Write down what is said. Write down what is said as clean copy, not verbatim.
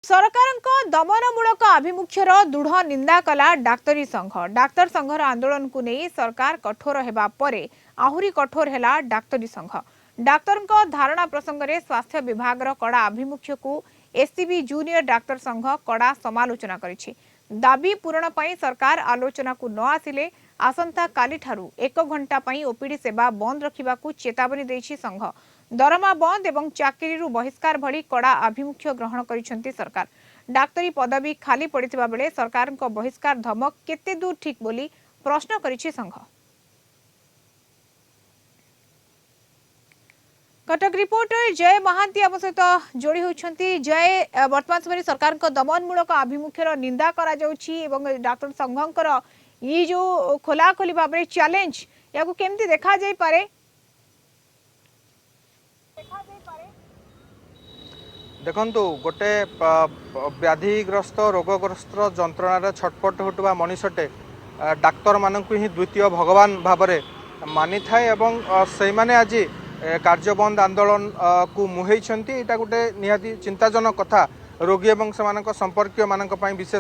सरकारଙ୍କ दमनमूलक आभिमुख्यर दृढ़ निंदा कला डाक्तरी संघ। डाक्तर संघर आंदोलन को नहीं सरकार कठोर हेबा परे आहुरी कठोर हेला डाक्तरी संघ। डाक्तरଙ୍କ धारणा प्रसंग में स्वास्थ्य विभाग कड़ा आभिमुख्य को एससीबी जूनियर डाक्तर संघ कड़ा समालोचना करिछि। दाबी पूरण पई सरकार आलोचना को न आसिले आसंता काली ठारू 1 घंटा पई ओपीडी सेवा बंद रखिबा को चेतावनी देछि संघ। दरमा बंद एवं चाकरी बहिष्कार भली कड़ा आभिमुख्य ग्रहण करिसेंती सरकार। डाक्तरी पदवी खाली पड़िथिबा बेले सरकारଙ୍କ बहिष्कार धमक केते दूर ठीक बोली प्रश्न करिछि संघ। कटक रिपोर्टर जय महांती आम सहित जोड़ी होती। जय, वर्तमान समय सरकार दमनमूलक आभिमुख्यर निंदा करा जाउछि एवं डाक्तर संघकर ये जो खोलाखोली भाव में चैलेंज या केमती देखा जाई पारे? देखंतु गोटे व्याधिग्रस्त रोगग्रस्त जंत्रणा छटपट होटुवा मनीषटे डाक्तर मानक ही द्वितीय भगवान भाव में मानी थाए एवं से माने आज कार्यबंद आंदोलन को मुहेइछंती। एटा गोटे निहाती चिंताजनक कथा रोगी एवं से संपर्क मान विशेष